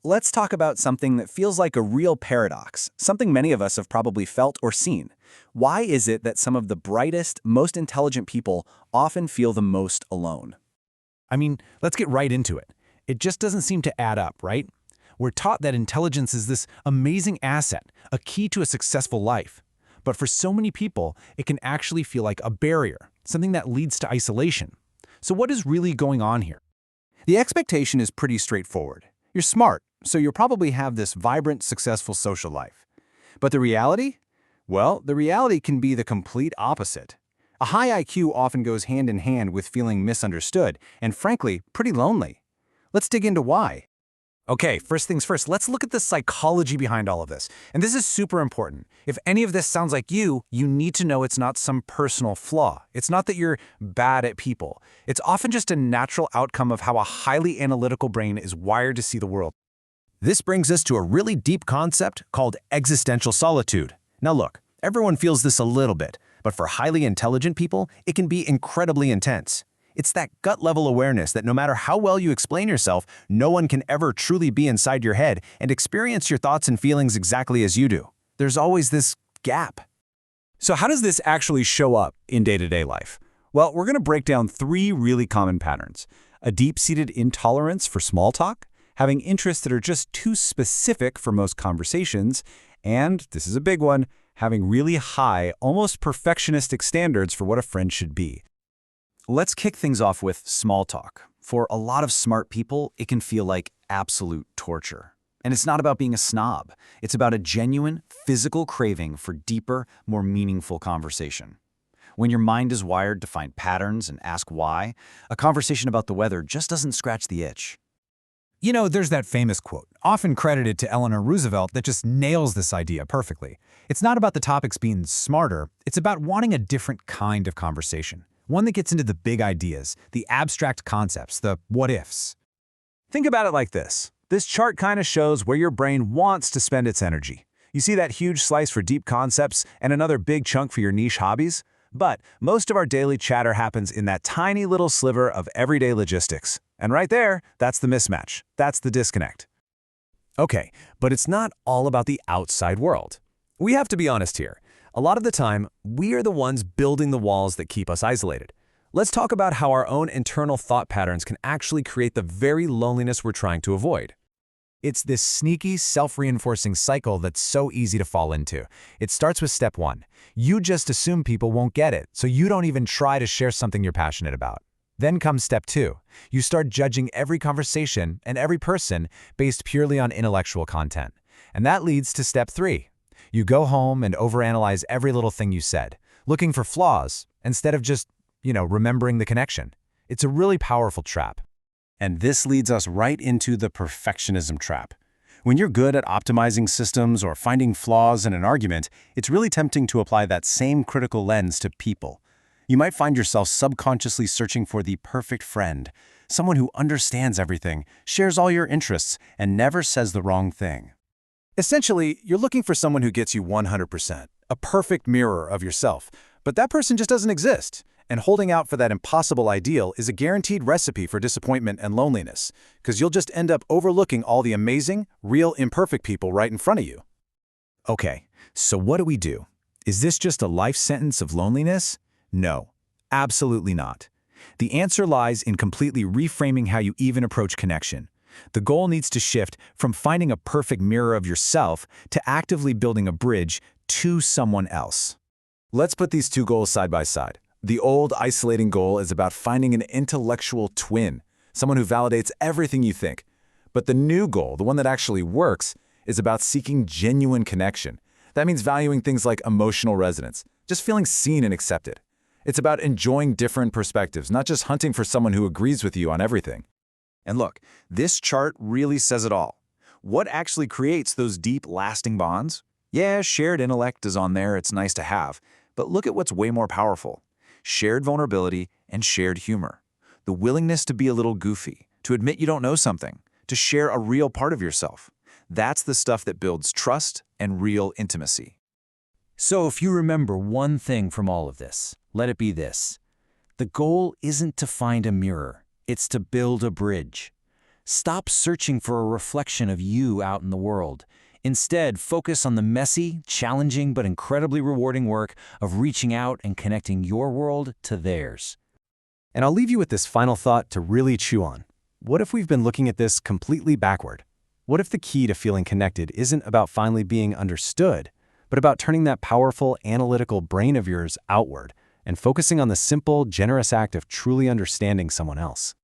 let's talk about something that feels like a real paradox, something many of us have probably felt or seen. Why is it that some of the brightest, most intelligent people often feel the most alone? I mean, let's get right into it. It just doesn't seem to add up, right? We're taught that intelligence is this amazing asset, a key to a successful life. But for so many people, it can actually feel like a barrier, something that leads to isolation. So what is really going on here? The expectation is pretty straightforward. You're smart, so you'll probably have this vibrant, successful social life. But the reality? Well, the reality can be the complete opposite. A high IQ often goes hand in hand with feeling misunderstood and, frankly, pretty lonely. Let's dig into why. Okay, first things first, let's look at the psychology behind all of this. And this is super important. If any of this sounds like you need to know it's not some personal flaw. It's not that you're bad at people. It's often just a natural outcome of how a highly analytical brain is wired to see the world. This brings us to a really deep concept called existential solitude. Now look, everyone feels this a little bit, but for highly intelligent people, it can be incredibly intense. It's that gut-level awareness that no matter how well you explain yourself, no one can ever truly be inside your head and experience your thoughts and feelings exactly as you do. There's always this gap. So how does this actually show up in day-to-day life? Well, we're going to break down 3 really common patterns. A deep-seated intolerance for small talk, having interests that are just too specific for most conversations, and, this is a big one, having really high, almost perfectionistic standards for what a friend should be. Let's kick things off with small talk. For a lot of smart people, it can feel like absolute torture. And it's not about being a snob. It's about a genuine, physical craving for deeper, more meaningful conversation. When your mind is wired to find patterns and ask why, a conversation about the weather just doesn't scratch the itch. You know, there's that famous quote, often credited to Eleanor Roosevelt, that just nails this idea perfectly. It's not about the topics being smarter, it's about wanting a different kind of conversation. One that gets into the big ideas, the abstract concepts, the what-ifs. Think about it like this. This chart kind of shows where your brain wants to spend its energy. You see that huge slice for deep concepts and another big chunk for your niche hobbies? But most of our daily chatter happens in that tiny little sliver of everyday logistics. And right there, that's the mismatch. That's the disconnect. Okay, but it's not all about the outside world. We have to be honest here. A lot of the time, we are the ones building the walls that keep us isolated. Let's talk about how our own internal thought patterns can actually create the very loneliness we're trying to avoid. It's this sneaky, self-reinforcing cycle that's so easy to fall into. It starts with step 1. You just assume people won't get it, so you don't even try to share something you're passionate about. Then comes step 2. You start judging every conversation and every person based purely on intellectual content. And that leads to step 3. You go home and overanalyze every little thing you said, looking for flaws instead of just, remembering the connection. It's a really powerful trap. And this leads us right into the perfectionism trap. When you're good at optimizing systems or finding flaws in an argument, it's really tempting to apply that same critical lens to people. You might find yourself subconsciously searching for the perfect friend, someone who understands everything, shares all your interests, and never says the wrong thing. Essentially, you're looking for someone who gets you 100%, a perfect mirror of yourself. But that person just doesn't exist. And holding out for that impossible ideal is a guaranteed recipe for disappointment and loneliness, because you'll just end up overlooking all the amazing, real, imperfect people right in front of you. Okay, so what do we do? Is this just a life sentence of loneliness? No, absolutely not. The answer lies in completely reframing how you even approach connection. The goal needs to shift from finding a perfect mirror of yourself to actively building a bridge to someone else. Let's put these 2 goals side by side. The old, isolating goal is about finding an intellectual twin, someone who validates everything you think. But the new goal, the one that actually works, is about seeking genuine connection. That means valuing things like emotional resonance, just feeling seen and accepted. It's about enjoying different perspectives, not just hunting for someone who agrees with you on everything. And look, this chart really says it all. What actually creates those deep, lasting bonds? Yeah, shared intellect is on there, it's nice to have, but look at what's way more powerful. Shared vulnerability and shared humor. The willingness to be a little goofy, to admit you don't know something, to share a real part of yourself. That's the stuff that builds trust and real intimacy. So if you remember one thing from all of this, let it be this. The goal isn't to find a mirror, it's to build a bridge. Stop searching for a reflection of you out in the world. Instead, focus on the messy, challenging, but incredibly rewarding work of reaching out and connecting your world to theirs. And I'll leave you with this final thought to really chew on. What if we've been looking at this completely backward? What if the key to feeling connected isn't about finally being understood, but about turning that powerful, analytical brain of yours outward and focusing on the simple, generous act of truly understanding someone else?